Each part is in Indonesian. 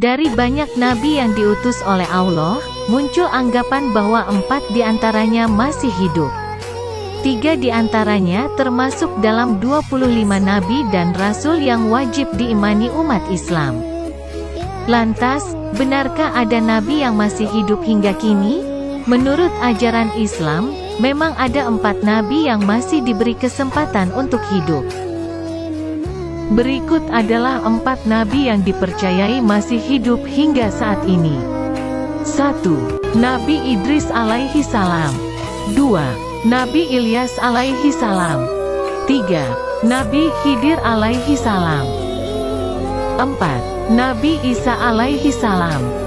Dari banyak nabi yang diutus oleh Allah, muncul anggapan bahwa 4 di antaranya masih hidup. 3 di antaranya termasuk dalam 25 nabi dan rasul yang wajib diimani umat Islam. Lantas, benarkah ada nabi yang masih hidup hingga kini? Menurut ajaran Islam, memang ada 4 nabi yang masih diberi kesempatan untuk hidup. Berikut adalah 4 nabi yang dipercayai masih hidup hingga saat ini. 1. Nabi Idris alaihi salam. 2. Nabi Ilyas alaihi salam. 3. Nabi Khidir alaihi salam. 4. Nabi Isa alaihi salam.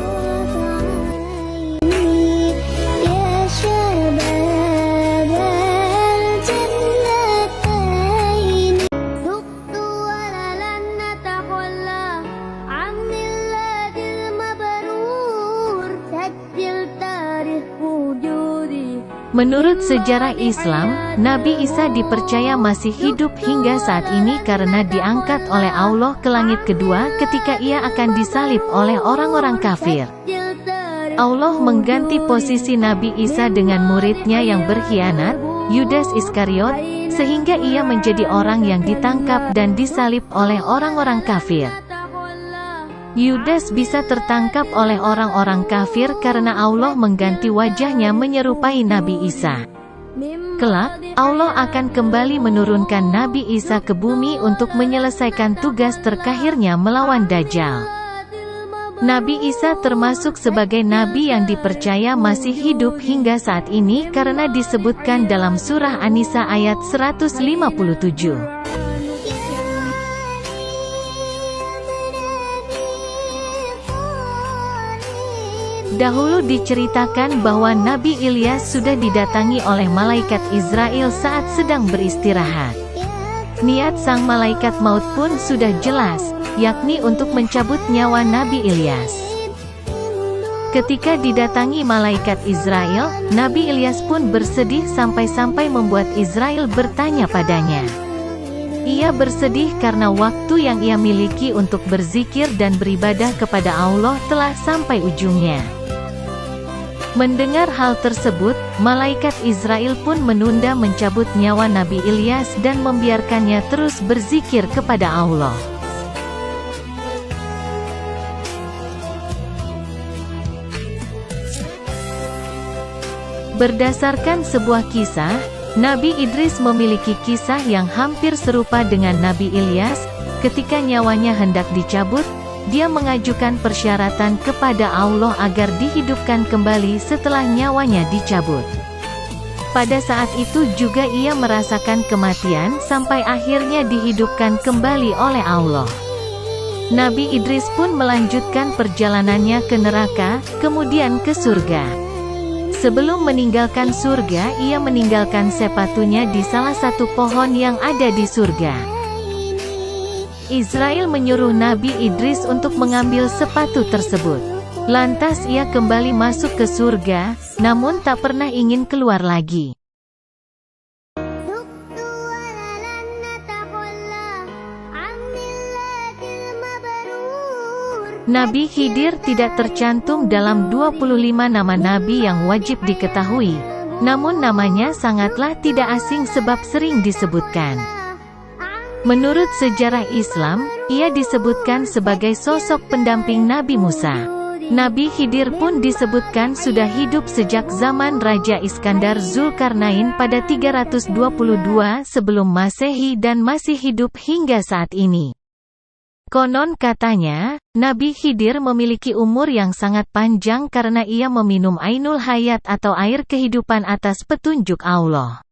Menurut sejarah Islam, Nabi Isa dipercaya masih hidup hingga saat ini karena diangkat oleh Allah ke langit kedua ketika ia akan disalib oleh orang-orang kafir. Allah mengganti posisi Nabi Isa dengan muridnya yang berkhianat, Yudas Iskariot, sehingga ia menjadi orang yang ditangkap dan disalib oleh orang-orang kafir. Yudas bisa tertangkap oleh orang-orang kafir karena Allah mengganti wajahnya menyerupai Nabi Isa. Kelak, Allah akan kembali menurunkan Nabi Isa ke bumi untuk menyelesaikan tugas terkahirnya melawan Dajjal. Nabi Isa termasuk sebagai nabi yang dipercaya masih hidup hingga saat ini karena disebutkan dalam surah An-Nisa ayat 157. Dahulu diceritakan bahwa Nabi Ilyas sudah didatangi oleh malaikat Israel saat sedang beristirahat. Niat sang malaikat maut pun sudah jelas, yakni untuk mencabut nyawa Nabi Ilyas. Ketika didatangi malaikat Israel, Nabi Ilyas pun bersedih sampai-sampai membuat Israel bertanya padanya. Ia bersedih karena waktu yang ia miliki untuk berzikir dan beribadah kepada Allah telah sampai ujungnya. Mendengar hal tersebut, malaikat Israel pun menunda mencabut nyawa Nabi Ilyas dan membiarkannya terus berzikir kepada Allah. Berdasarkan sebuah kisah, Nabi Idris memiliki kisah yang hampir serupa dengan Nabi Ilyas. Ketika nyawanya hendak dicabut, dia mengajukan persyaratan kepada Allah agar dihidupkan kembali setelah nyawanya dicabut. Pada saat itu juga ia merasakan kematian sampai akhirnya dihidupkan kembali oleh Allah. Nabi Idris pun melanjutkan perjalanannya ke neraka, kemudian ke surga. Sebelum meninggalkan surga, ia meninggalkan sepatunya di salah satu pohon yang ada di surga. Israel menyuruh Nabi Idris untuk mengambil sepatu tersebut. Lantas ia kembali masuk ke surga, namun tak pernah ingin keluar lagi. Nabi Khidir tidak tercantum dalam 25 nama nabi yang wajib diketahui, namun namanya sangatlah tidak asing sebab sering disebutkan. Menurut sejarah Islam, ia disebutkan sebagai sosok pendamping Nabi Musa. Nabi Khidir pun disebutkan sudah hidup sejak zaman Raja Iskandar Zulkarnain pada 322 sebelum Masehi dan masih hidup hingga saat ini. Konon katanya, Nabi Khidir memiliki umur yang sangat panjang karena ia meminum Ainul Hayat atau air kehidupan atas petunjuk Allah.